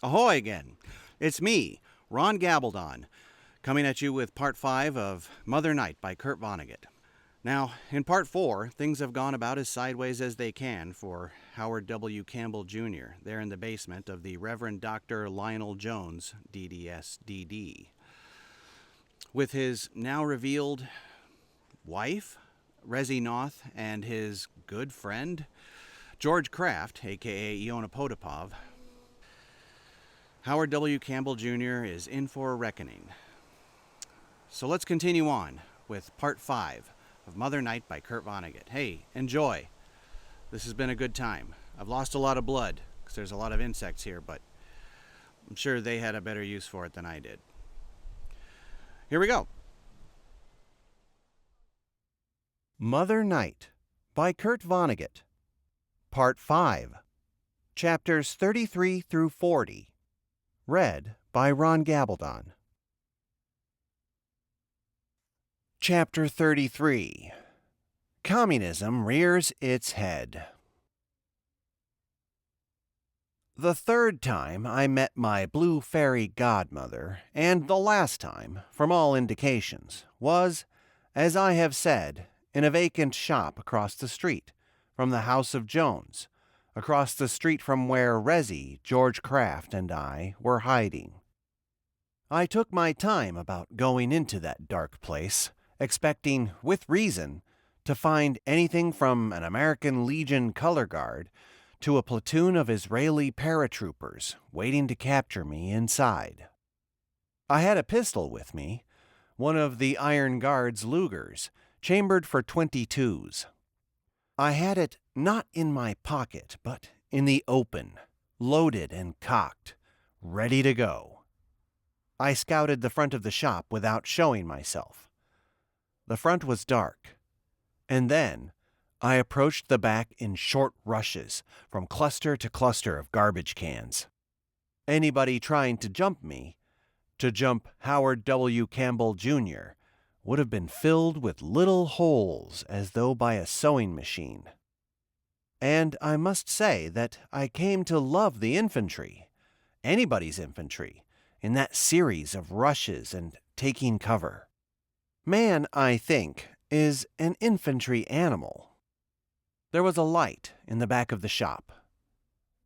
Ahoy again! It's me, Ron Gabaldon, coming at you with Part 5 of Mother Night by Kurt Vonnegut. Now, in Part 4, things have gone about as sideways as they can for Howard W. Campbell Jr. there in the basement of the Reverend Dr. Lionel Jones, DDS-DD. With his now revealed wife, Resi Noth, and his good friend, George Kraft, a.k.a. Iona Potapov, Howard W. Campbell Jr. is in for a reckoning. So let's continue on with Part 5 of Mother Night by Kurt Vonnegut. Hey, enjoy. This has been a good time. I've lost a lot of blood because there's a lot of insects here, but I'm sure they had a better use for it than I did. Here we go. Mother Night by Kurt Vonnegut. Part 5. Chapters 33 through 40. Read by Ron Gabaldon. Chapter 33. Communism Rears Its Head. The third time I met my Blue Fairy Godmother, and the last time, from all indications, was, as I have said, in a vacant shop across the street from the house of Jones, across the street from where Resi, George Kraft, and I were hiding. I took my time about going into that dark place, expecting, with reason, to find anything from an American Legion color guard to a platoon of Israeli paratroopers waiting to capture me inside. I had a pistol with me, one of the Iron Guard's Lugers, chambered for .22s. I had it not in my pocket, but in the open, loaded and cocked, ready to go. I scouted the front of the shop without showing myself. The front was dark, and then I approached the back in short rushes from cluster to cluster of garbage cans. Anybody trying to jump me, to jump Howard W. Campbell Jr., would have been filled with little holes as though by a sewing machine. And I must say that I came to love the infantry, anybody's infantry, in that series of rushes and taking cover. Man, I think, is an infantry animal. There was a light in the back of the shop.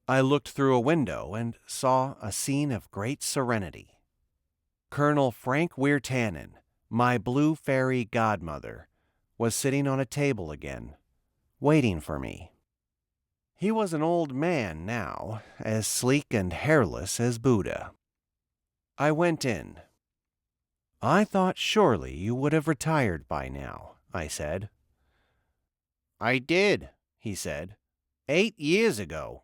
I looked through a window and saw a scene of great serenity. Colonel Frank Weirtanen, my Blue Fairy Godmother, was sitting on a table again, waiting for me. He was an old man now, as sleek and hairless as Buddha. I went in. "I thought surely you would have retired by now," I said. "I did," he said. 8 years ago.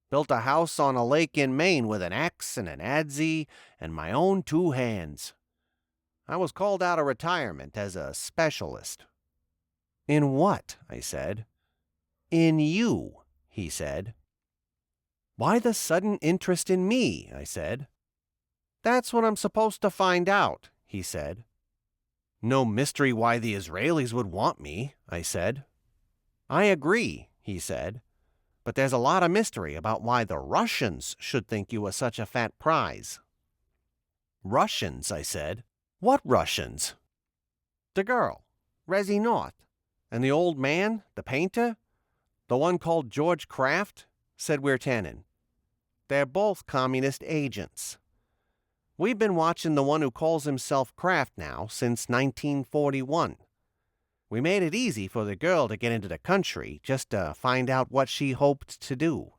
Built a house on a lake in Maine with an axe and an adze and my own 2 hands. I was called out of retirement as a specialist." "In what?" I said. "In you," he said. "Why the sudden interest in me?" I said. "That's what I'm supposed to find out," he said. "No mystery why the Israelis would want me," I said. "I agree," he said. "But there's a lot of mystery about why the Russians should think you was such a fat prize." "Russians," I said. "What Russians?" "The girl, Resi Noth, and the old man, the painter, the one called George Kraft," said Weirtanen. "They're both communist agents. We've been watching the one who calls himself Kraft now since 1941. We made it easy for the girl to get into the country just to find out what she hoped to do."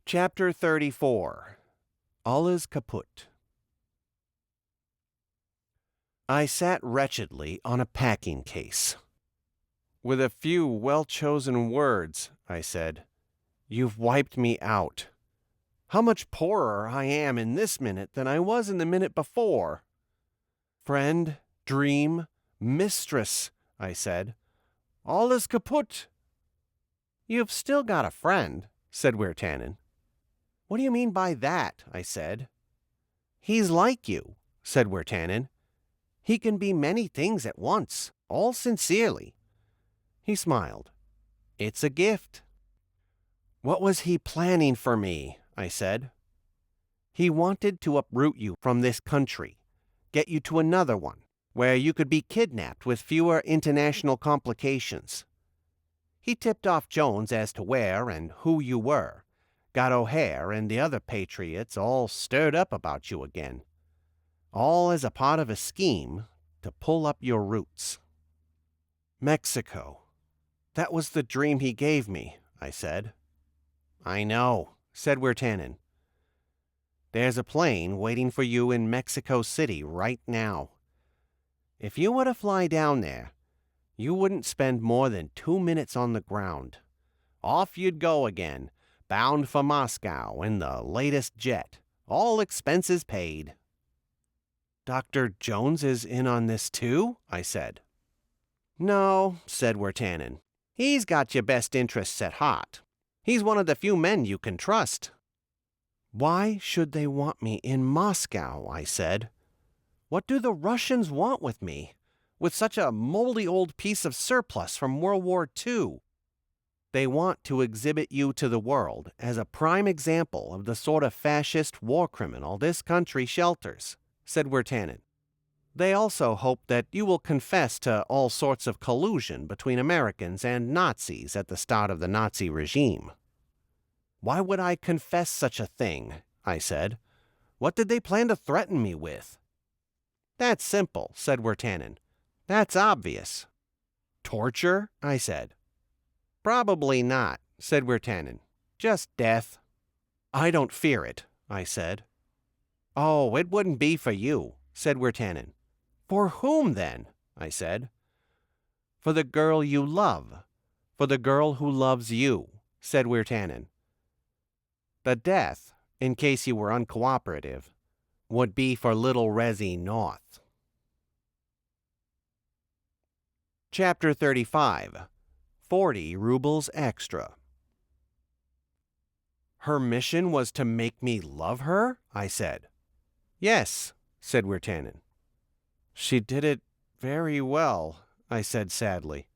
Chapter 34. Alles kaputt. I sat wretchedly on a packing case. "With a few well-chosen words," I said, "you've wiped me out. How much poorer I am in this minute than I was in the minute before." "Friend, dream, mistress," I said, "alles kaputt." "You've still got a friend," said Weirtanen. "What do you mean by that?" I said. "He's like you," said Weirtanen. "He can be many things at once, all sincerely." He smiled. "It's a gift." What was he planning for me? I said. He wanted to uproot you from this country, get you to another one, where you could be kidnapped with fewer international complications. He tipped off Jones as to where and who you were, got O'Hare and the other patriots all stirred up about you again, all as a part of a scheme to pull up your roots. Mexico. That was the dream he gave me, I said. I know, said Wirtanen. There's a plane waiting for you in Mexico City right now. If you were to fly down there, you wouldn't spend more than 2 minutes on the ground. Off you'd go again, bound for Moscow in the latest jet, all expenses paid. Dr. Jones is in on this too? I said. No, said Wirtanen. He's got your best interests at heart. He's one of the few men you can trust. Why should they want me in Moscow? I said. What do the Russians want with me, with such a moldy old piece of surplus from World War II? They want to exhibit you to the world as a prime example of the sort of fascist war criminal this country shelters, said Wirtanen. They also hope that you will confess to all sorts of collusion between Americans and Nazis at the start of the Nazi regime. Why would I confess such a thing? I said. What did they plan to threaten me with? That's simple, said Wirtanen. That's obvious. Torture? I said. Probably not, said Wirtanen. Just death. I don't fear it, I said. Oh, it wouldn't be for you, said Wirtanen. For whom, then? I said. For the girl you love. For the girl who loves you, said Wirtanen. The death, in case you were uncooperative, would be for Little Resi North. Chapter 35. 40 rubles extra. Her mission was to make me love her? I said. Yes, said Wirtanen. She did it very well, I said sadly.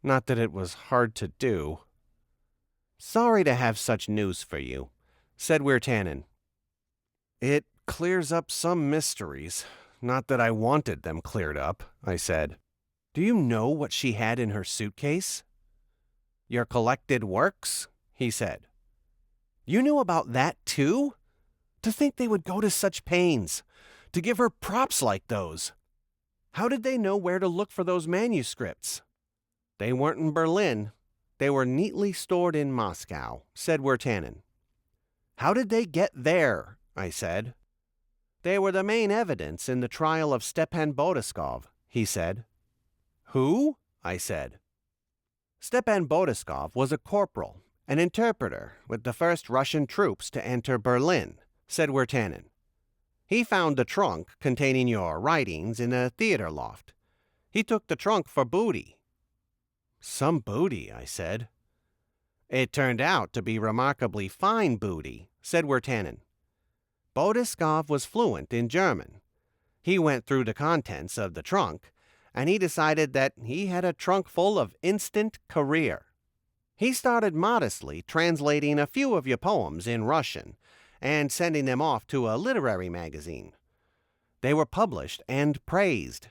Not that it was hard to do. Sorry to have such news for you, said Wirtanen. It clears up some mysteries. Not that I wanted them cleared up, I said. Do you know what she had in her suitcase? Your collected works, he said. You knew about that too? To think they would go to such pains, to give her props like those. How did they know where to look for those manuscripts? They weren't in Berlin. They were neatly stored in Moscow, said Wirtanen. How did they get there? I said. They were the main evidence in the trial of Stepan Botiskov, he said. Who? I said. Stepan Botiskov was a corporal, an interpreter with the first Russian troops to enter Berlin, said Wirtanen. He found the trunk containing your writings in a theater loft. He took the trunk for booty. Some booty, I said. It turned out to be remarkably fine booty, said Wirtanen. Botiskov was fluent in German. He went through the contents of the trunk, and he decided that he had a trunk full of instant career. He started modestly translating a few of your poems in Russian and sending them off to a literary magazine. They were published and praised.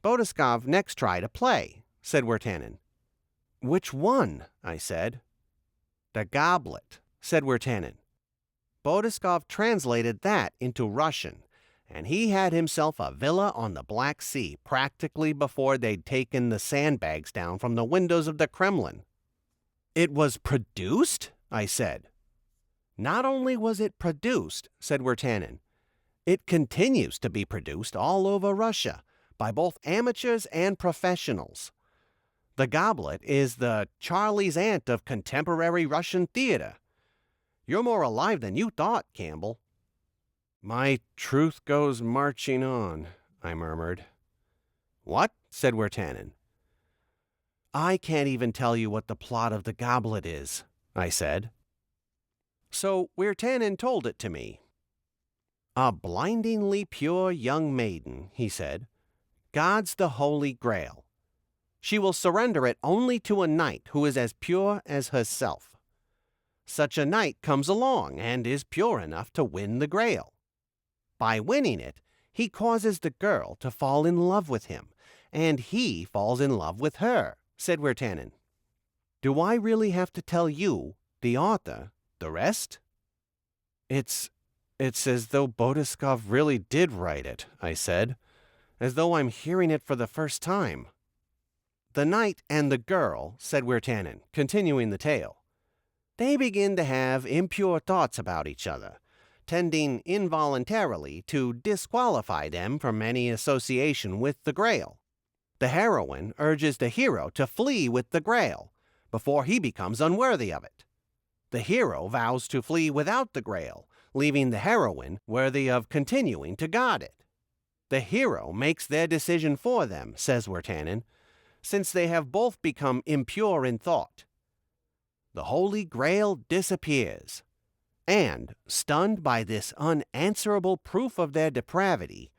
Botiskov next tried a play, said Wirtanen. Which one? I said. The Goblet, said Wirtanen. Botiskov translated that into Russian, and he had himself a villa on the Black Sea practically before they'd taken the sandbags down from the windows of the Kremlin. It was produced? I said. Not only was it produced, said Wirtanen, it continues to be produced all over Russia by both amateurs and professionals. The Goblet is the Charlie's Aunt of contemporary Russian theater. You're more alive than you thought, Campbell. My truth goes marching on, I murmured. What? Said Wirtanen. I can't even tell you what the plot of the Goblet is, I said. So Wirtanen told it to me. A blindingly pure young maiden, he said, guards the Holy Grail. She will surrender it only to a knight who is as pure as herself. such a knight comes along and is pure enough to win the Grail. By winning it, he causes the girl to fall in love with him, and he falls in love with her, said Wirtanen. Do I really have to tell you, the author, the rest? It's as though Bodhiskov really did write it, I said, as though I'm hearing it for the first time. The knight and the girl, said Wirtanen, continuing the tale. They begin to have impure thoughts about each other, tending involuntarily to disqualify them from any association with the Grail. The heroine urges the hero to flee with the Grail before he becomes unworthy of it. The hero vows to flee without the Grail, leaving the heroine worthy of continuing to guard it. The hero makes their decision for them, says Wirtanen, since they have both become impure in thought. The Holy Grail disappears, and, stunned by this unanswerable proof of their depravity,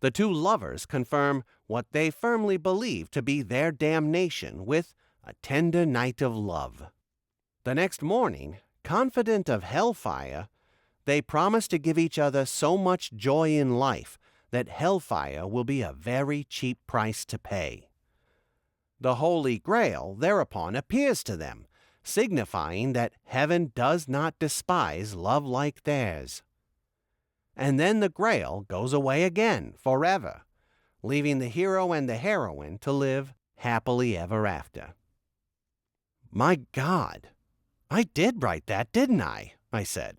the two lovers confirm what they firmly believe to be their damnation with a tender night of love. The next morning, confident of hellfire, they promise to give each other so much joy in life that hellfire will be a very cheap price to pay. The Holy Grail thereupon appears to them, signifying that heaven does not despise love like theirs. And then the Grail goes away again forever, leaving the hero and the heroine to live happily ever after. My God, I did write that, didn't I said.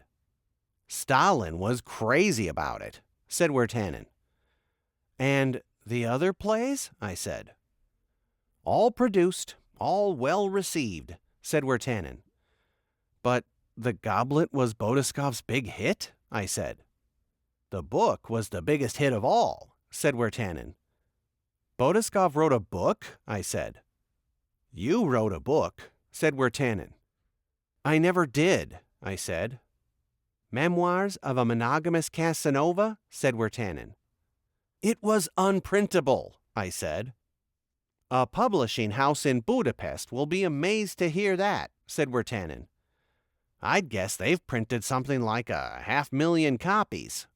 Stalin was crazy about it, said Wirtanen. And the other plays? I said. All produced, all well received, said Wirtanen. But The Goblet was Bodhiskov's big hit? I said. The book was the biggest hit of all, said Wirtanen. Bodhiskov wrote a book? I said. You wrote a book, said Wirtanen. I never did, I said. Memoirs of a Monogamous Casanova? Said Wirtanen. It was unprintable, I said. A publishing house in Budapest will be amazed to hear that, said Wirtanen. I'd guess they've printed something like 500,000 copies.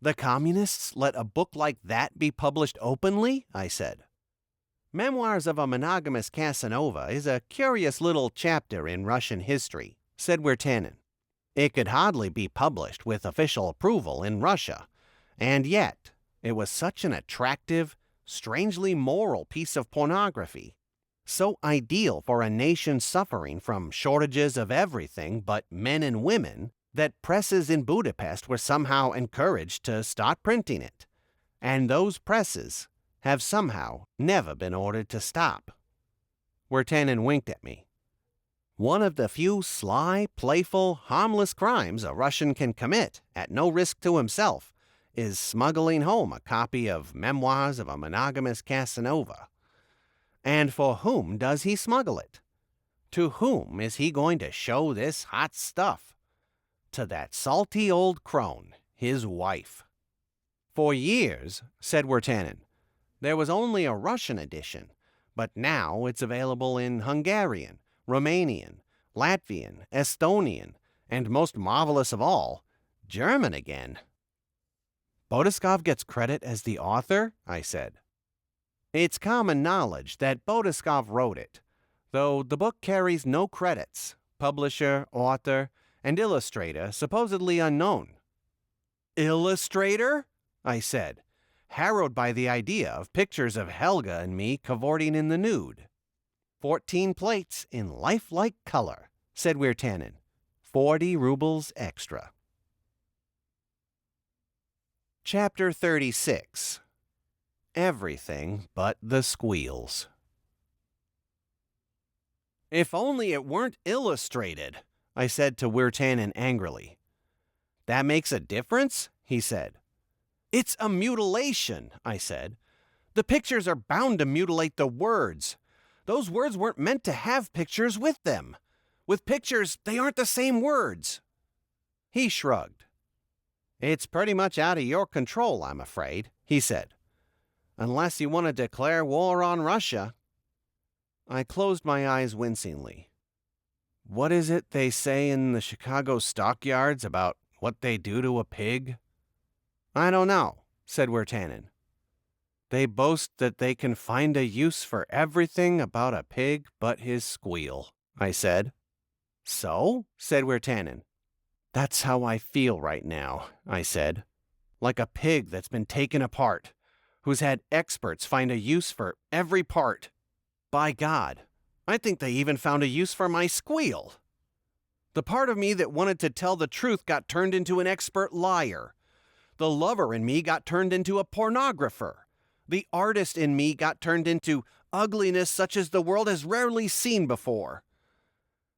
The communists let a book like that be published openly? I said. Memoirs of a Monogamous Casanova is a curious little chapter in Russian history, said Wirtanen. It could hardly be published with official approval in Russia, and yet it was such an attractive, strangely moral piece of pornography, so ideal for a nation suffering from shortages of everything but men and women, that presses in Budapest were somehow encouraged to start printing it, and those presses have somehow never been ordered to stop. Wirtanen winked at me. One of the few sly, playful, harmless crimes a Russian can commit at no risk to himself is smuggling home a copy of Memoirs of a Monogamous Casanova. And for whom does he smuggle it? To whom is he going to show this hot stuff? To that salty old crone, his wife. For years, said Wirtanen, there was only a Russian edition, but now it's available in Hungarian, Romanian, Latvian, Estonian, and most marvelous of all, German again. Bodhiskov gets credit as the author? I said. It's common knowledge that Bodhiskov wrote it, though the book carries no credits, publisher, author, and illustrator supposedly unknown. Illustrator? I said, harrowed by the idea of pictures of Helga and me cavorting in the nude. 14 plates in lifelike color, said Wirtanen. 40 rubles extra. Chapter 36. Everything but the squeals. If only it weren't illustrated, I said to Wirtanen angrily. That makes a difference? He said. It's a mutilation, I said. The pictures are bound to mutilate the words. Those words weren't meant to have pictures with them. With pictures, they aren't the same words. He shrugged. It's pretty much out of your control, I'm afraid, he said. Unless you want to declare war on Russia. I closed my eyes wincingly. What is it they say in the Chicago stockyards about what they do to a pig? I don't know, said Wirtanen. They boast that they can find a use for everything about a pig but his squeal, I said. So? Said Wirtanen. That's how I feel right now, I said. Like a pig that's been taken apart, who's had experts find a use for every part. By God, I think they even found a use for my squeal. The part of me that wanted to tell the truth got turned into an expert liar. The lover in me got turned into a pornographer. The artist in me got turned into ugliness such as the world has rarely seen before.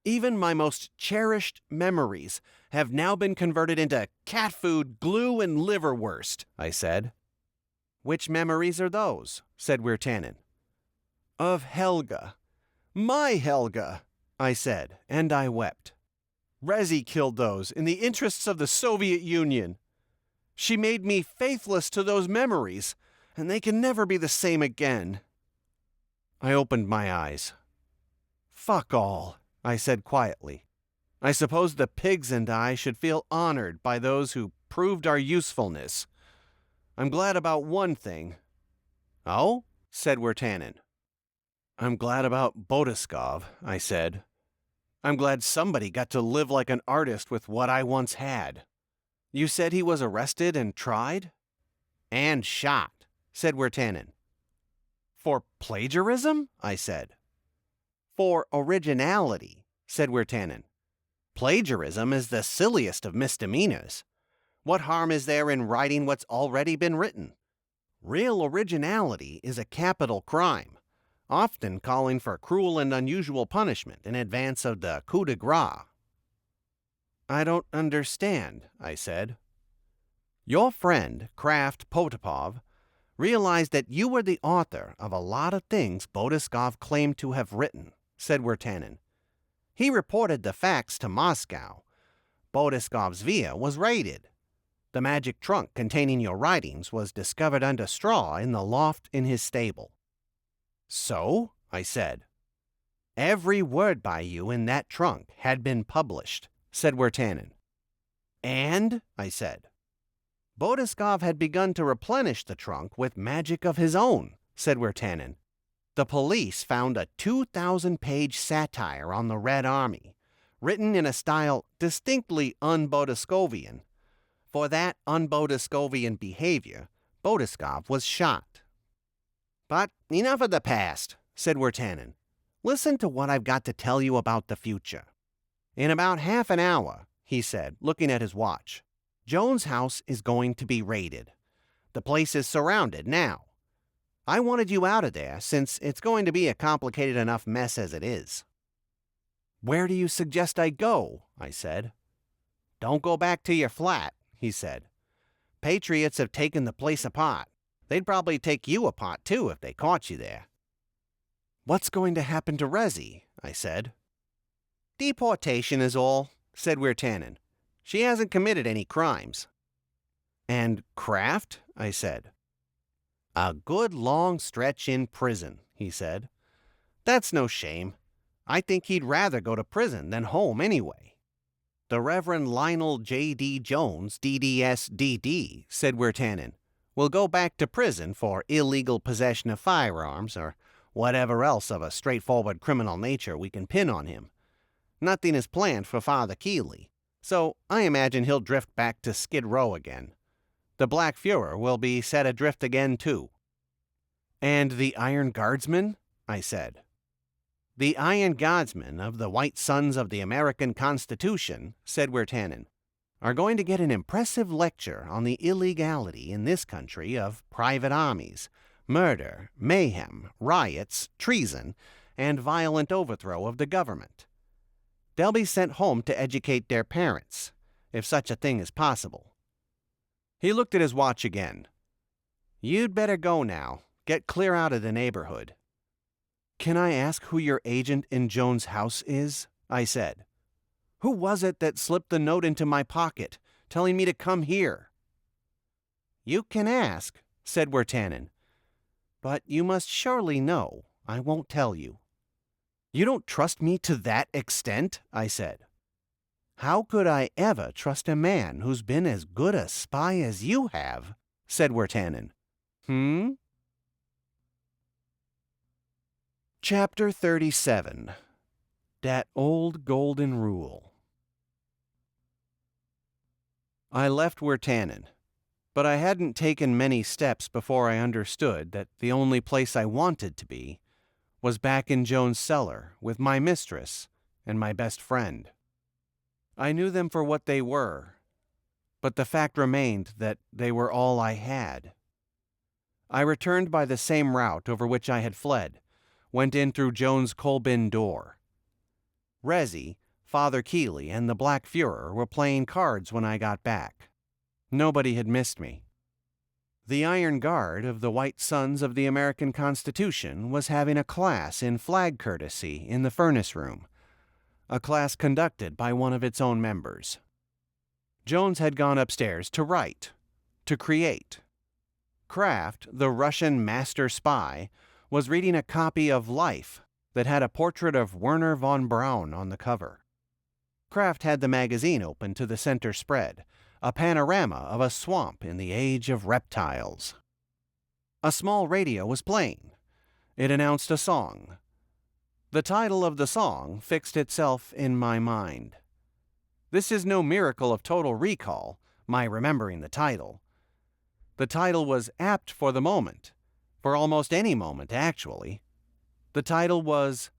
Even my most cherished memories have now been converted into cat food, glue, and liverwurst, I said. Which memories are those? Said Wirtanen. Of Helga. My Helga, I said, and I wept. Rezi killed those in the interests of the Soviet Union. She made me faithless to those memories, and they can never be the same again. I opened my eyes. Fuck all, I said quietly. I suppose the pigs and I should feel honored by those who proved our usefulness. I'm glad about one thing. Oh? Said Wirtanen. I'm glad about Bodhiskov, I said. I'm glad somebody got to live like an artist with what I once had. You said he was arrested and tried? And shot, said Wirtanen. For plagiarism? I said. For originality, said Wirtanen. Plagiarism is the silliest of misdemeanors. What harm is there in writing what's already been written? Real originality is a capital crime, often calling for cruel and unusual punishment in advance of the coup de grace. I don't understand, I said. Your friend, Kraft Potapov, realized that you were the author of a lot of things Bodhiskov claimed to have written, said Wirtanen. He reported the facts to Moscow. Bodhiskov's villa was raided. The magic trunk containing your writings was discovered under straw in the loft in his stable. So, I said. Every word by you in that trunk had been published, said Wirtanen. And, I said. Bodhiskov had begun to replenish the trunk with magic of his own, said Wirtanen. The police found a 2,000-page satire on the Red Army, written in a style distinctly un-Bodhiskovian. For that un-Bodhiskovian behavior, Bodhiskov was shot. But enough of the past, said Wirtanen. Listen to what I've got to tell you about the future. In about half an hour, he said, looking at his watch, Jones' house is going to be raided. The place is surrounded now. I wanted you out of there since it's going to be a complicated enough mess as it is. Where do you suggest I go? I said. Don't go back to your flat, he said. Patriots have taken the place apart. They'd probably take you apart too if they caught you there. What's going to happen to Rezi? I said. Deportation is all, said Wirtanen. She hasn't committed any crimes. And Kraft? I said. A good long stretch in prison, he said. That's no shame. I think he'd rather go to prison than home anyway. The Reverend Lionel J.D. Jones, DDS-DD, said Wirtanen, will go back to prison for illegal possession of firearms or whatever else of a straightforward criminal nature we can pin on him. Nothing is planned for Father Keeley, so I imagine he'll drift back to Skid Row again. The Black Fuhrer will be set adrift again, too. And the Iron Guardsmen? I said. The Iron Guardsmen of the White Sons of the American Constitution, said Wirtanen, are going to get an impressive lecture on the illegality in this country of private armies, murder, mayhem, riots, treason, and violent overthrow of the government. They'll be sent home to educate their parents, if such a thing is possible. He looked at his watch again. You'd better go now. Get clear out of the neighborhood. Can I ask who your agent in Jones' house is? I said. Who was it that slipped the note into my pocket, telling me to come here? You can ask, said Wirtanen. But you must surely know I won't tell you. You don't trust me to that extent? I said. How could I ever trust a man who's been as good a spy as you have? Said Wirtanen. Chapter 37. Dat Old Golden Rule. I left Wirtanen, but I hadn't taken many steps before I understood that the only place I wanted to be was back in Jones' cellar with my mistress and my best friend. I knew them for what they were, but the fact remained that they were all I had. I returned by the same route over which I had fled, went in through Jones' coal bin door. Rezzy, Father Keeley, and the Black Fuhrer were playing cards when I got back. Nobody had missed me. The Iron Guard of the White Sons of the American Constitution was having a class in flag courtesy in the furnace room, a class conducted by one of its own members. Jones had gone upstairs to write, to create. Kraft, the Russian master spy, was reading a copy of Life that had a portrait of Werner von Braun on the cover. Kraft had the magazine open to the center spread, a panorama of a swamp in the age of reptiles. A small radio was playing. It announced a song. The title of the song fixed itself in my mind. This is no miracle of total recall, my remembering the title. The title was apt for the moment, for almost any moment, actually. The title was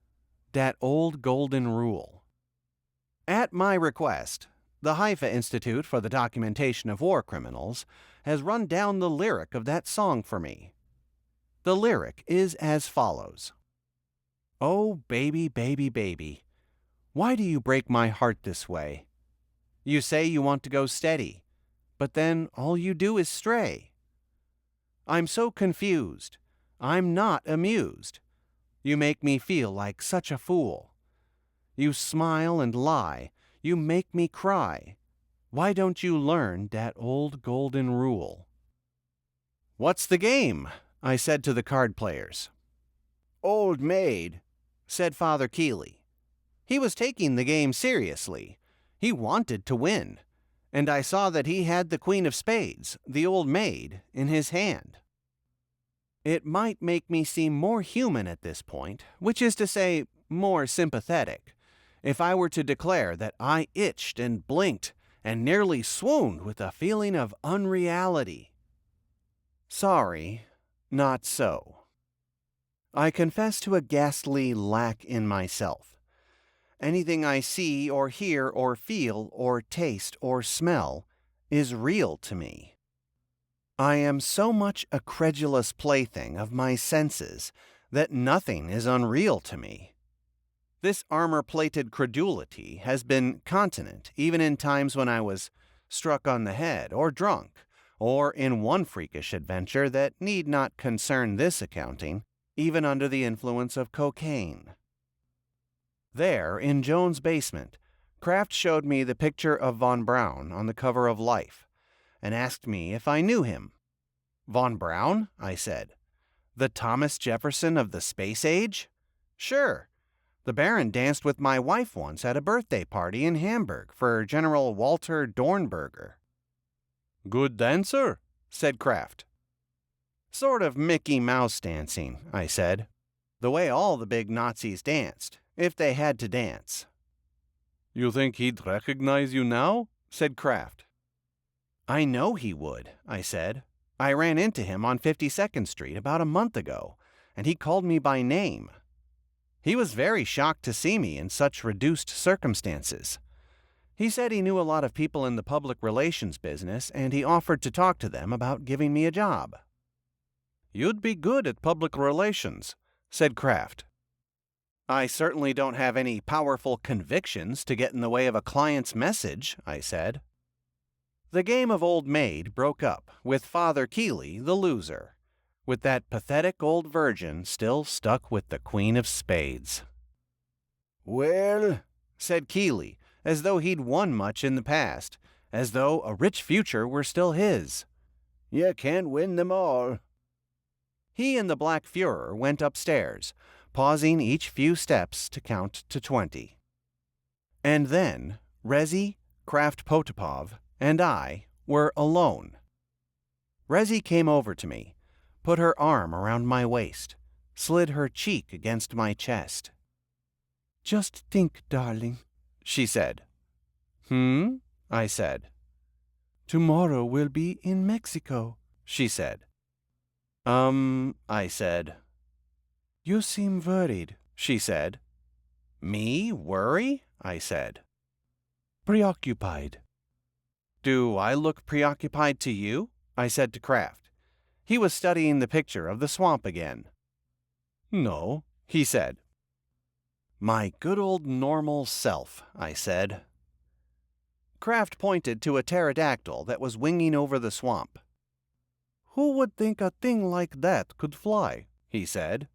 Dat Old Golden Rule. At my request, the Haifa Institute for the Documentation of War Criminals has run down the lyric of that song for me. The lyric is as follows. Oh, baby, baby, baby, why do you break my heart this way? You say you want to go steady, but then all you do is stray. I'm so confused. I'm not amused. You make me feel like such a fool. You smile and lie. You make me cry. Why don't you learn that old golden rule? What's the game? I said to the card players. Old maid, said Father Keeley. He was taking the game seriously. He wanted to win, and I saw that he had the Queen of Spades, the old maid, in his hand. It might make me seem more human at this point, which is to say, more sympathetic, if I were to declare that I itched and blinked and nearly swooned with a feeling of unreality. Sorry, not so. I confess to a ghastly lack in myself. Anything I see or hear or feel or taste or smell is real to me. I am so much a credulous plaything of my senses that nothing is unreal to me. This armor-plated credulity has been continent even in times when I was struck on the head or drunk, or in one freakish adventure that need not concern this accounting, even under the influence of cocaine. There, in Jones' basement, Kraft showed me the picture of von Braun on the cover of Life, and asked me if I knew him. Von Braun? I said. The Thomas Jefferson of the space age? Sure. The Baron danced with my wife once at a birthday party in Hamburg for General Walter Dornberger. Good dancer, said Kraft. Sort of Mickey Mouse dancing, I said. The way all the big Nazis danced, if they had to dance. You think he'd recognize you now? Said Kraft. I know he would, I said. I ran into him on 52nd Street about a month ago, and he called me by name. He was very shocked to see me in such reduced circumstances. He said he knew a lot of people in the public relations business, and he offered to talk to them about giving me a job. You'd be good at public relations, said Kraft. I certainly don't have any powerful convictions to get in the way of a client's message, I said. The game of Old Maid broke up, with Father Keeley the loser, with that pathetic old virgin still stuck with the Queen of Spades. Well, said Keeley, as though he'd won much in the past, as though a rich future were still his. You can't win them all. He and the Black Fuhrer went upstairs, pausing each few steps to count to 20. And then Rezi, Kraft Potapov, and I were alone. Rezi came over to me, put her arm around my waist, slid her cheek against my chest. "Just think, darling," she said. I said. "Tomorrow we'll be in Mexico," she said. I said. "You seem worried," she said. "Me worry?" I said. "Preoccupied." "Do I look preoccupied to you?" I said to Kraft. He was studying the picture of the swamp again. "No," he said. "My good old normal self," I said. Kraft pointed to a pterodactyl that was winging over the swamp. "Who would think a thing like that could fly?" he said.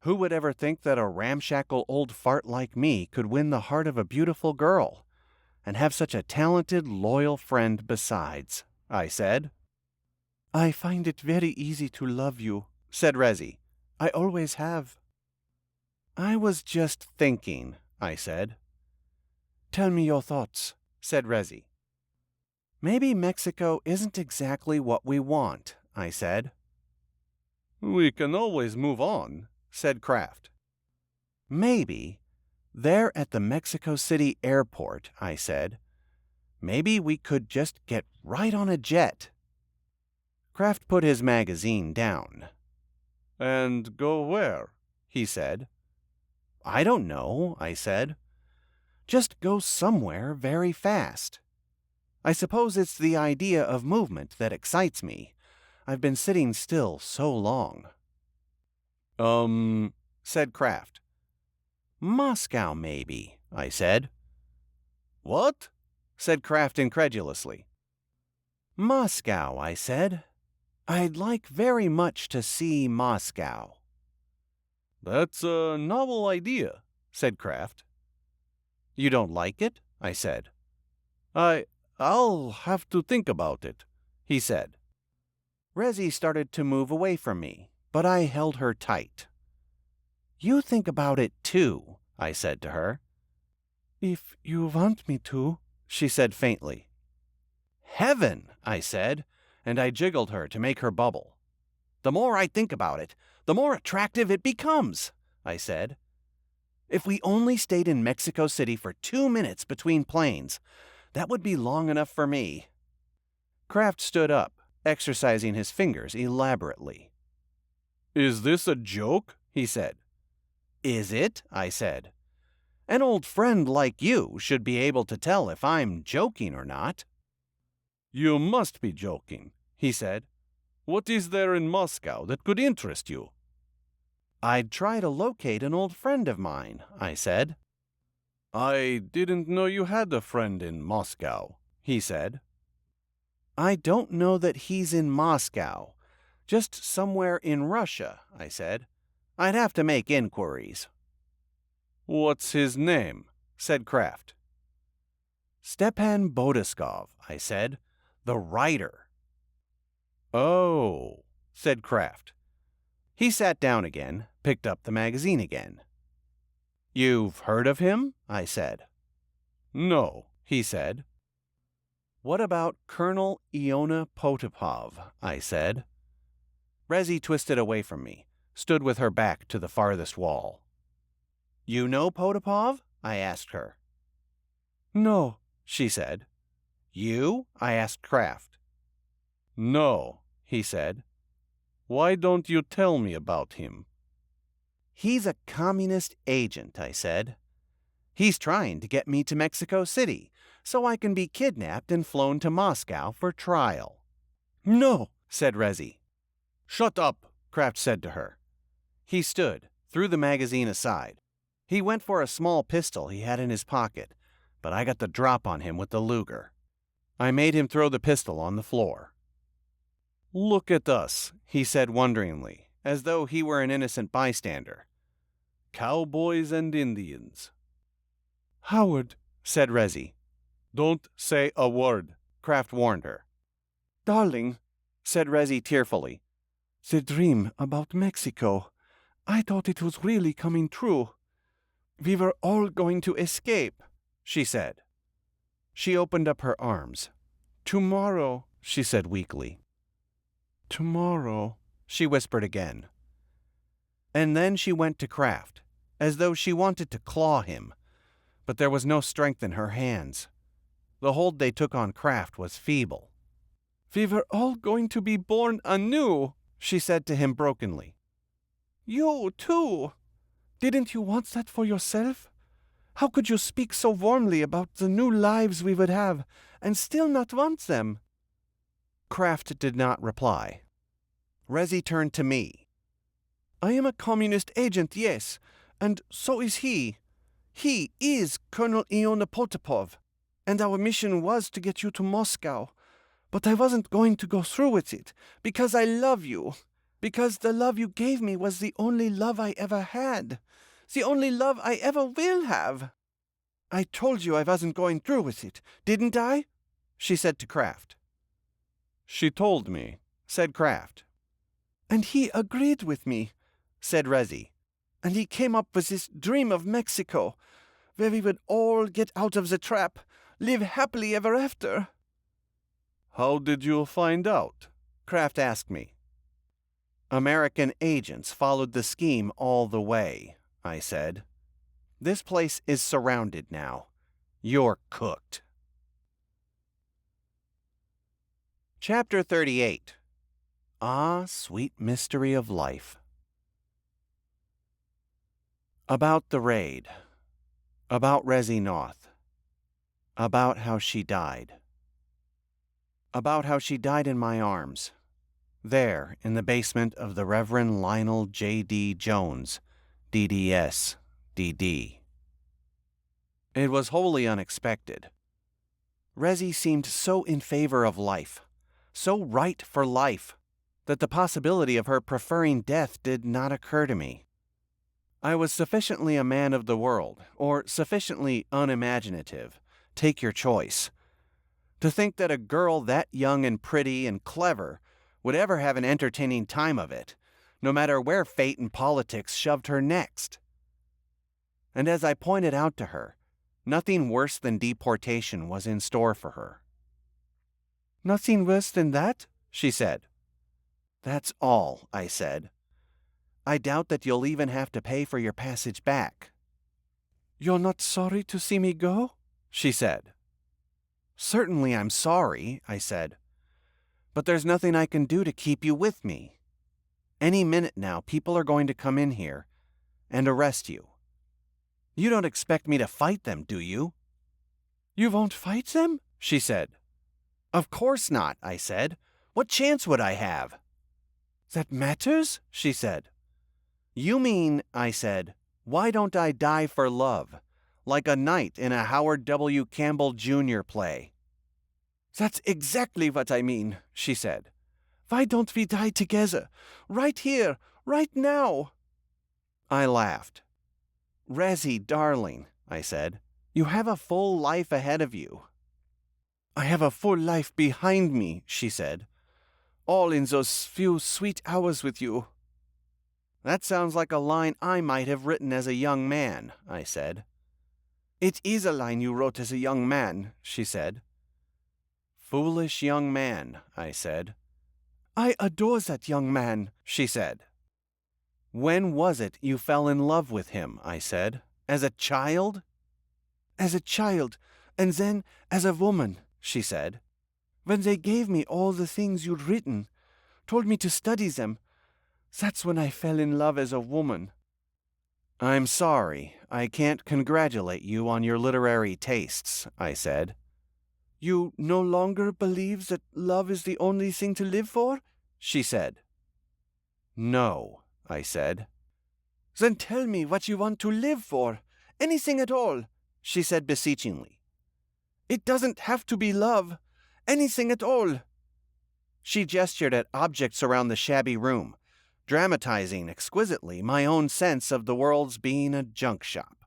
"Who would ever think that a ramshackle old fart like me could win the heart of a beautiful girl, and have such a talented, loyal friend besides?" I said. "I find it very easy to love you," said Rezi. "I always have." "I was just thinking," I said. "Tell me your thoughts," said Rezi. "Maybe Mexico isn't exactly what we want," I said. "We can always move on," said Kraft. "Maybe. There at the Mexico City airport," I said. "Maybe we could just get right on a jet." Kraft put his magazine down. "And go where?" he said. "I don't know," I said. "Just go somewhere very fast. I suppose it's the idea of movement that excites me. I've been sitting still so long." Said Kraft. "Moscow, maybe," I said. "What?" said Kraft incredulously. "Moscow," I said. "I'd like very much to see Moscow." "That's a novel idea," said Kraft. "You don't like it?" I said. I'll have to think about it," he said. Rezi started to move away from me, but I held her tight. "You think about it too," I said to her. "If you want me to," she said faintly. "Heaven," I said, and I jiggled her to make her bubble. "The more I think about it, the more attractive it becomes," I said. "If we only stayed in Mexico City for 2 minutes between planes, that would be long enough for me." Kraft stood up, exercising his fingers elaborately. "Is this a joke?" he said. "Is it?" I said. "An old friend like you should be able to tell if I'm joking or not." "You must be joking," he said. "What is there in Moscow that could interest you?" "I'd try to locate an old friend of mine," I said. "I didn't know you had a friend in Moscow," he said. "I don't know that he's in Moscow. Just somewhere in Russia," I said. "I'd have to make inquiries." "What's his name?" said Kraft. "Stepan Bodaskov," I said. "The writer." "Oh," said Kraft. He sat down again, picked up the magazine again. "You've heard of him?" I said. "No," he said. "What about Colonel Iona Potapov?" I said. Rezi twisted away from me, stood with her back to the farthest wall. "You know Potapov?" I asked her. "No," she said. "You?" I asked Kraft. "No," he said. "Why don't you tell me about him?" "He's a communist agent," I said. "He's trying to get me to Mexico City, so I can be kidnapped and flown to Moscow for trial." "No," said Rezi. "Shut up," Kraft said to her. He stood, threw the magazine aside. He went for a small pistol he had in his pocket, but I got the drop on him with the Luger. I made him throw the pistol on the floor. "Look at us," he said wonderingly, as though he were an innocent bystander. "Cowboys and Indians." "Howard," said Rezi. "Don't say a word," Kraft warned her. "Darling," said Rezi tearfully, "the dream about Mexico. I thought it was really coming true. We were all going to escape, she said. She opened up her arms. Tomorrow, she said weakly. Tomorrow, she whispered again. And then she went to Kraft, as though she wanted to claw him, but there was no strength in her hands. The hold they took on Kraft was feeble. We were all going to be born anew, she said to him brokenly. You, too. Didn't you want that for yourself? How could you speak so warmly about the new lives we would have, and still not want them? Kraft did not reply. Rezi turned to me. I am a communist agent, yes, and so is he. He is Colonel Iona Potapov, and our mission was to get you to Moscow. But I wasn't going to go through with it, because I love you. Because the love you gave me was the only love I ever had. The only love I ever will have. I told you I wasn't going through with it, didn't I? She said to Kraft. She told me, said Kraft. And he agreed with me, said Rezi. And he came up with this dream of Mexico, where we would all get out of the trap, live happily ever after. How did you find out? Kraft asked me. American agents followed the scheme all the way, I said. This place is surrounded now. You're cooked. Chapter 38. Ah, sweet mystery of life. About the raid. About Rezi Noth. About how she died. About how she died in my arms. There, in the basement of the Reverend Lionel J.D. Jones, DDS, DD. It was wholly unexpected. Rezi seemed so in favor of life, so right for life, that the possibility of her preferring death did not occur to me. I was sufficiently a man of the world, or sufficiently unimaginative, take your choice, to think that a girl that young and pretty and clever would ever have an entertaining time of it, no matter where fate and politics shoved her next. And as I pointed out to her, nothing worse than deportation was in store for her. Nothing worse than that? She said. That's all, I said. I doubt that you'll even have to pay for your passage back. You're not sorry to see me go? She said. Certainly I'm sorry, I said. But there's nothing I can do to keep you with me. Any minute now, people are going to come in here and arrest you. You don't expect me to fight them, do you? You won't fight them? She said. Of course not, I said. What chance would I have? That matters? She said. You mean, I said, why don't I die for love, like a knight in a Howard W. Campbell Jr. play? That's exactly what I mean, she said. Why don't we die together, right here, right now? I laughed. Rezi, darling, I said, you have a full life ahead of you. I have a full life behind me, she said, all in those few sweet hours with you. That sounds like a line I might have written as a young man, I said. It is a line you wrote as a young man, she said. Foolish young man, I said. I adore that young man, she said. When was it you fell in love with him, I said. As a child? As a child, and then as a woman, she said. When they gave me all the things you'd written, told me to study them, that's when I fell in love as a woman. I'm sorry, I can't congratulate you on your literary tastes, I said. You no longer believe that love is the only thing to live for? She said. No, I said. Then tell me what you want to live for. Anything at all, she said beseechingly. It doesn't have to be love. Anything at all. She gestured at objects around the shabby room, dramatizing exquisitely my own sense of the world's being a junk shop.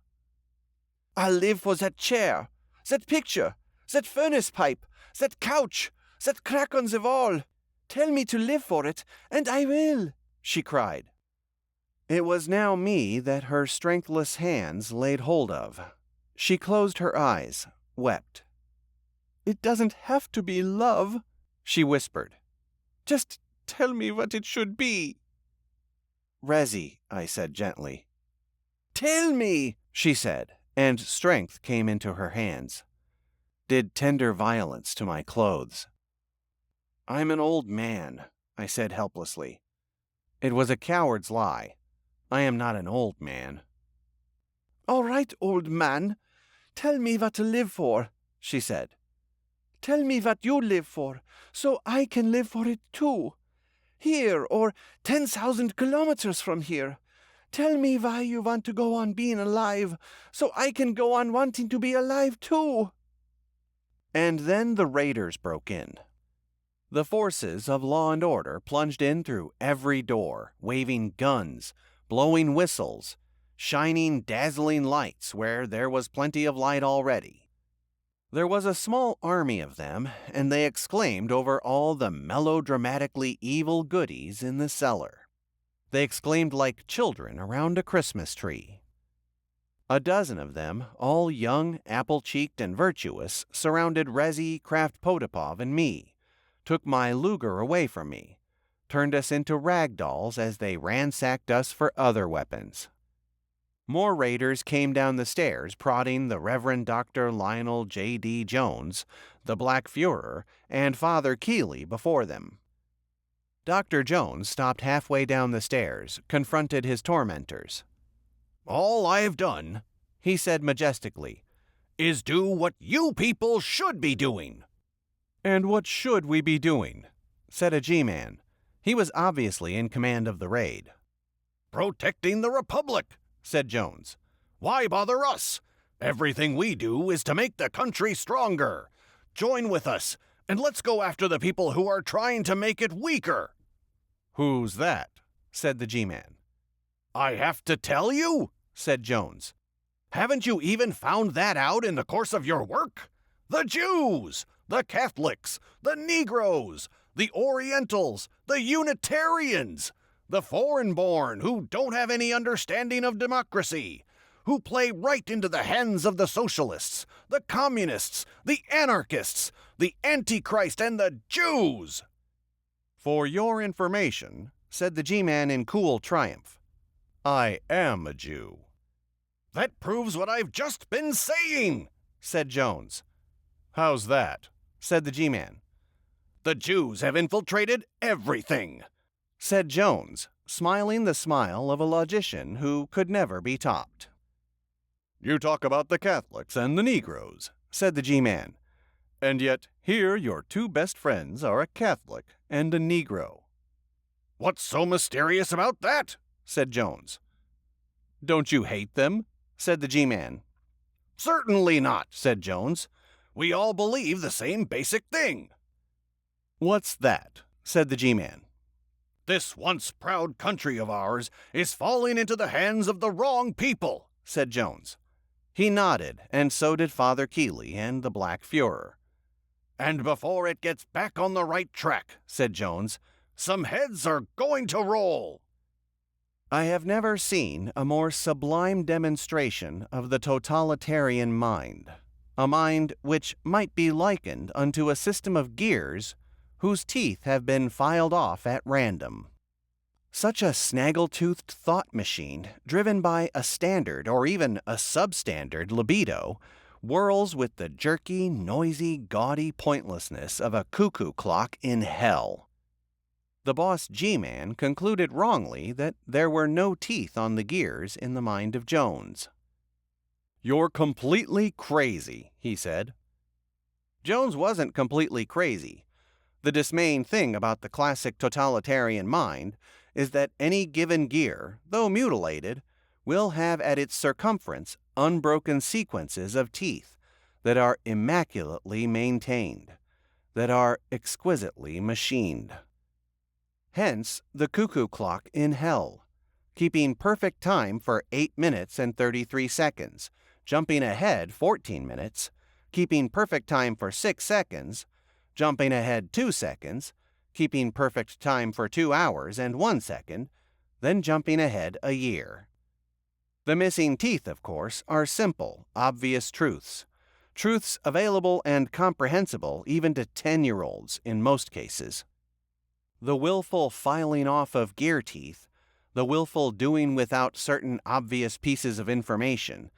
I'll live for that chair, that picture, that furnace pipe, that couch, that crack on the wall. Tell me to live for it, and I will, she cried. It was now me that her strengthless hands laid hold of. She closed her eyes, wept. "It doesn't have to be love," she whispered. "Just tell me what it should be." "Resi," I said gently. "Tell me," she said, and strength came into her hands. Did tender violence to my clothes. "I'm an old man," I said helplessly. It was a coward's lie. I am not an old man. "All right, old man. Tell me what to live for," she said. "Tell me what you live for, so I can live for it too. Here, or 10,000 kilometers from here. Tell me why you want to go on being alive, so I can go on wanting to be alive too." And then the raiders broke in. The forces of law and order plunged in through every door, waving guns, blowing whistles, shining dazzling lights where there was plenty of light already. There was a small army of them, and they exclaimed over all the melodramatically evil goodies in the cellar. They exclaimed like children around a Christmas tree. A dozen of them, all young, apple-cheeked, and virtuous, surrounded Rezi, Kraft-Potapov, and me, took my Luger away from me, turned us into rag dolls as they ransacked us for other weapons. More raiders came down the stairs prodding the Reverend Dr. Lionel J.D. Jones, the Black Fuhrer, and Father Keeley before them. Dr. Jones stopped halfway down the stairs, confronted his tormentors. "All I've done," he said majestically, "is do what you people should be doing." "And what should we be doing?" said a G-man. He was obviously in command of the raid. "Protecting the Republic," said Jones. "Why bother us? Everything we do is to make the country stronger. Join with us, and let's go after the people who are trying to make it weaker." "Who's that?" said the G-man. "I have to tell you," said Jones. "Haven't you even found that out in the course of your work? The Jews, the Catholics, the Negroes, the Orientals, the Unitarians, the foreign-born who don't have any understanding of democracy, who play right into the hands of the socialists, the communists, the anarchists, the Antichrist, and the Jews." "For your information," said the G-man in cool triumph, "I am a Jew." "That proves what I've just been saying," said Jones. "How's that?" said the G-man. "The Jews have infiltrated everything," said Jones, smiling the smile of a logician who could never be topped. "You talk about the Catholics and the Negroes," said the G-man, "and yet here your two best friends are a Catholic and a Negro." "What's so mysterious about that?" said Jones. "Don't you hate them?" said the G-man. "Certainly not," said Jones. "We all believe the same basic thing." "What's that?" said the G-man. "This once proud country of ours is falling into the hands of the wrong people," said Jones. He nodded, and so did Father Keeley and the Black Fuhrer. "And before it gets back on the right track," said Jones, "some heads are going to roll." I have never seen a more sublime demonstration of the totalitarian mind, a mind which might be likened unto a system of gears whose teeth have been filed off at random. Such a snaggle-toothed thought machine, driven by a standard or even a substandard libido, whirls with the jerky, noisy, gaudy pointlessness of a cuckoo clock in hell. The boss G-man concluded wrongly that there were no teeth on the gears in the mind of Jones. "You're completely crazy," he said. Jones wasn't completely crazy. The dismaying thing about the classic totalitarian mind is that any given gear, though mutilated, will have at its circumference unbroken sequences of teeth that are immaculately maintained, that are exquisitely machined. Hence the cuckoo clock in hell, keeping perfect time for 8 minutes and 33 seconds, jumping ahead 14 minutes, keeping perfect time for 6 seconds, jumping ahead 2 seconds, keeping perfect time for 2 hours and 1 second, then jumping ahead a year. The missing teeth, of course, are simple, obvious truths. Truths available and comprehensible even to 10-year-olds in most cases. The willful filing off of gear teeth, the willful doing without certain obvious pieces of information,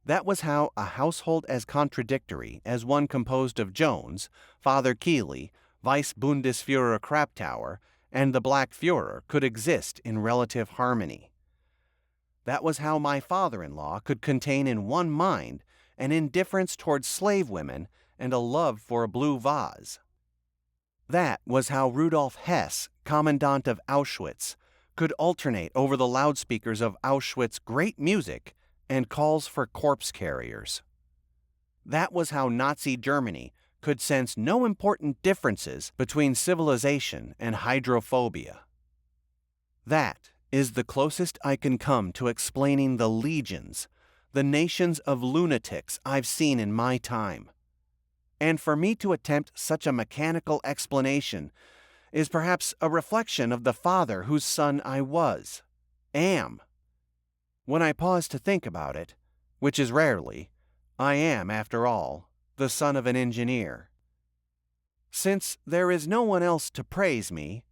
that was how a household as contradictory as one composed of Jones, Father Keeley, Vice Bundesführer Kraptauer, and the Black Führer could exist in relative harmony. That was how my father-in-law could contain in one mind an indifference towards slave women and a love for a blue vase. That was how Rudolf Hess, Commandant of Auschwitz, could alternate over the loudspeakers of Auschwitz great music and calls for corpse carriers. That was how Nazi Germany could sense no important differences between civilization and hydrophobia. That is the closest I can come to explaining the legions, the nations of lunatics I've seen in my time. And for me to attempt such a mechanical explanation is perhaps a reflection of the father whose son I am. When I pause to think about it, which is rarely, I am, after all, the son of an engineer. Since there is no one else to praise me,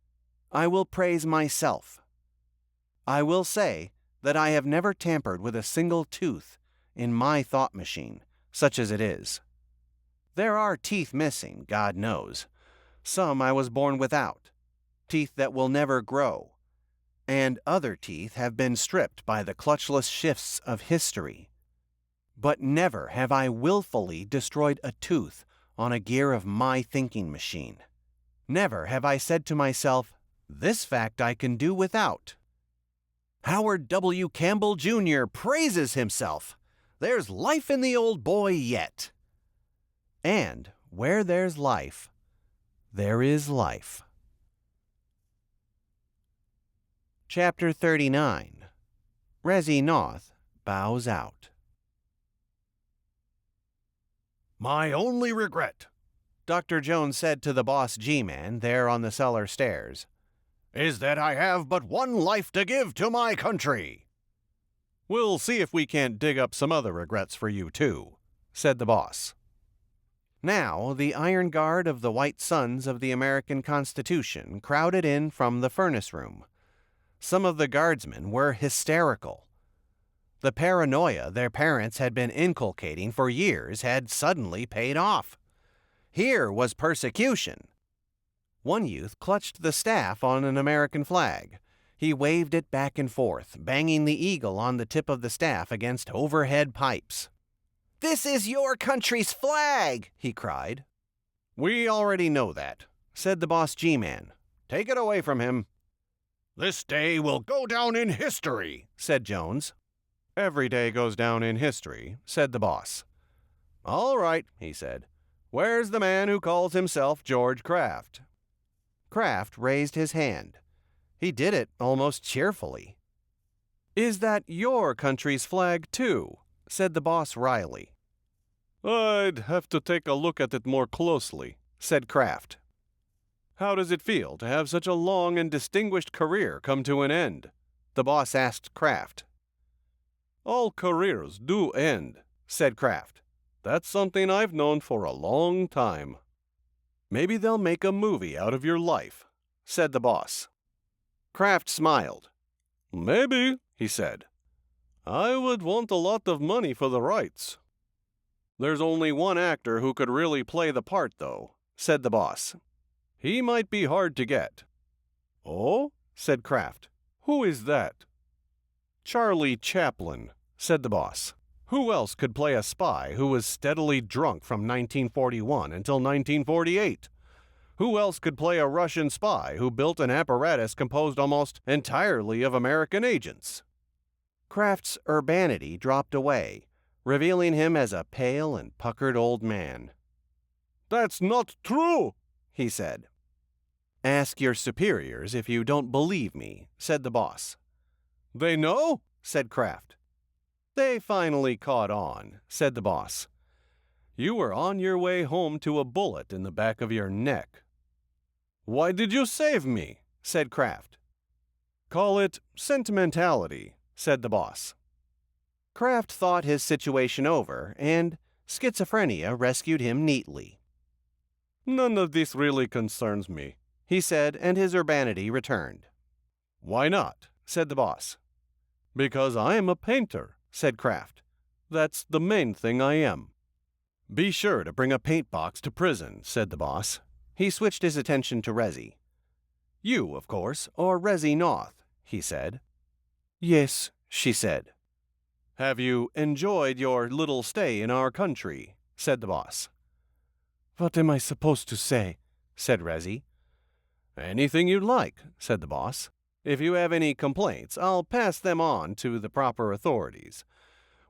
I will praise myself. I will say that I have never tampered with a single tooth in my thought machine, such as it is. There are teeth missing, God knows. Some I was born without, teeth that will never grow, and other teeth have been stripped by the clutchless shifts of history. But never have I willfully destroyed a tooth on a gear of my thinking machine. Never have I said to myself, this fact I can do without. Howard W. Campbell, Jr. praises himself. There's life in the old boy yet. And where there's life, there is life. Chapter 39. Resi Noth bows out. My only regret, Dr. Jones said to the boss G-Man there on the cellar stairs, is that I have but one life to give to my country. We'll see if we can't dig up some other regrets for you, too, said the boss. Now, the iron guard of the White Sons of the American Constitution crowded in from the furnace room. Some of the guardsmen were hysterical. The paranoia their parents had been inculcating for years had suddenly paid off. Here was persecution. One youth clutched the staff on an American flag. He waved it back and forth, banging the eagle on the tip of the staff against overhead pipes. "This is your country's flag!" he cried. "We already know that," said the boss G-Man. "Take it away from him." This day will go down in history, said Jones. "Every day goes down in history," said the boss. "All right," he said. "Where's the man who calls himself George Kraft?" Kraft raised his hand. He did it almost cheerfully. "Is that your country's flag, too?" said the boss wryly. "I'd have to take a look at it more closely," said Kraft. "How does it feel to have such a long and distinguished career come to an end?" the boss asked Kraft. "All careers do end," said Kraft. "That's something I've known for a long time." "Maybe they'll make a movie out of your life," said the boss. Kraft smiled. "Maybe," he said. "I would want a lot of money for the rights." "There's only one actor who could really play the part, though," said the boss. "He might be hard to get." "Oh?" said Kraft. "Who is that?" "Charlie Chaplin," said the boss. "Who else could play a spy who was steadily drunk from 1941 until 1948? Who else could play a Russian spy who built an apparatus composed almost entirely of American agents?" Kraft's urbanity dropped away, revealing him as a pale and puckered old man. "That's not true," he said. "Ask your superiors if you don't believe me," said the boss. "They know?" said Kraft. "They finally caught on," said the boss. "You were on your way home to a bullet in the back of your neck." "Why did you save me?" said Kraft. Call it sentimentality, said the boss. Kraft thought his situation over, and schizophrenia rescued him neatly. None of this really concerns me, he said, and his urbanity returned. Why not? Said the boss. Because I am a painter, said Kraft. That's the main thing I am. Be sure to bring a paint box to prison, said the boss. He switched his attention to Resi. You, of course, are Resi Noth, he said. Yes, she said. Have you enjoyed your little stay in our country? Said the boss. What am I supposed to say? Said Resi. Anything you'd like, said the boss. If you have any complaints, I'll pass them on to the proper authorities.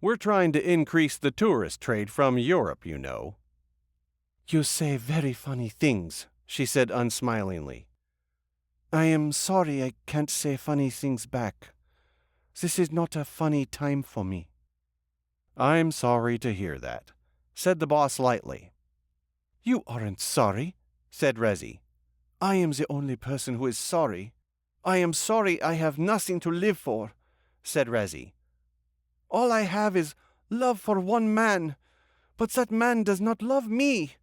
We're trying to increase the tourist trade from Europe, you know. You say very funny things, she said unsmilingly. I am sorry I can't say funny things back. This is not a funny time for me. I'm sorry to hear that, said the boss lightly. You aren't sorry, said Resi. I am the only person who is sorry. I am sorry I have nothing to live for, said Resi. All I have is love for one man, but that man does not love me.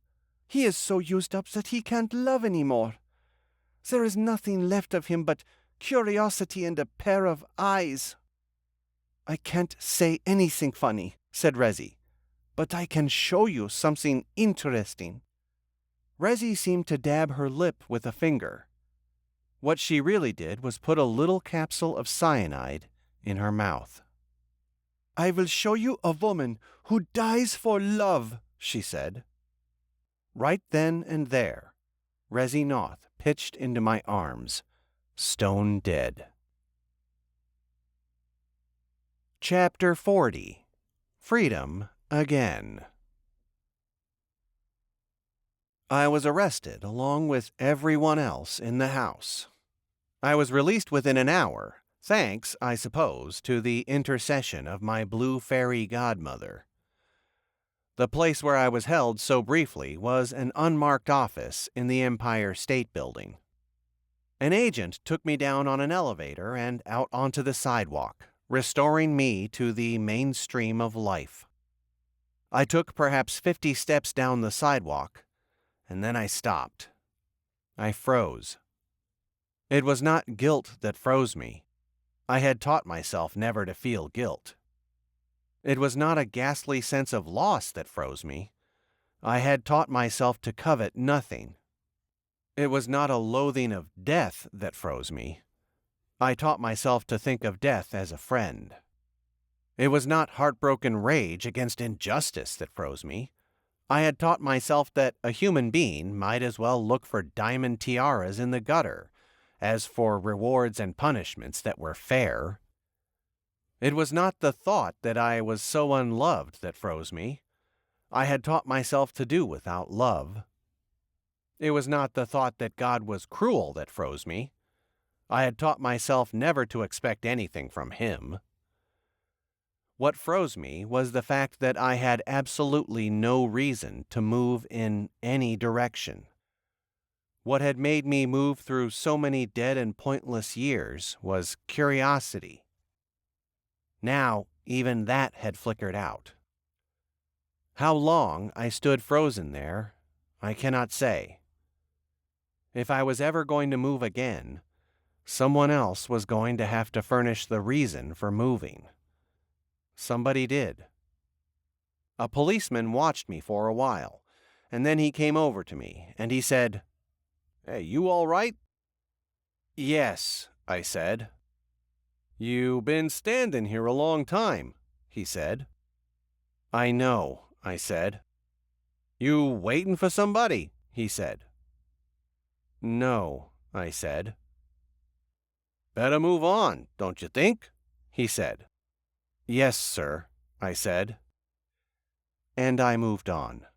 He is so used up that he can't love any more. There is nothing left of him but curiosity and a pair of eyes. I can't say anything funny, said Resi, but I can show you something interesting. Resi seemed to dab her lip with a finger. What she really did was put a little capsule of cyanide in her mouth. I will show you a woman who dies for love, she said. Right then and there, Resi Noth pitched into my arms, stone dead. Chapter 40. Freedom Again. I was arrested along with everyone else in the house. I was released within an hour, thanks, I suppose, to the intercession of my Blue Fairy Godmother. The place where I was held so briefly was an unmarked office in the Empire State Building. An agent took me down on an elevator and out onto the sidewalk, restoring me to the mainstream of life. I took perhaps 50 steps down the sidewalk, and then I stopped. I froze. It was not guilt that froze me. I had taught myself never to feel guilt. It was not a ghastly sense of loss that froze me. I had taught myself to covet nothing. It was not a loathing of death that froze me. I taught myself to think of death as a friend. It was not heartbroken rage against injustice that froze me. I had taught myself that a human being might as well look for diamond tiaras in the gutter as for rewards and punishments that were fair. It was not the thought that I was so unloved that froze me. I had taught myself to do without love. It was not the thought that God was cruel that froze me. I had taught myself never to expect anything from Him. What froze me was the fact that I had absolutely no reason to move in any direction. What had made me move through so many dead and pointless years was curiosity. Now, even that had flickered out. How long I stood frozen there, I cannot say. If I was ever going to move again, someone else was going to have to furnish the reason for moving. Somebody did. A policeman watched me for a while, and then he came over to me, and he said, "Hey, you all right?" "Yes," I said. "You been standing here a long time," he said. "I know," I said. "You waiting for somebody?" he said. "No," I said. "Better move on, don't you think?" he said. "Yes, sir," I said. And I moved on.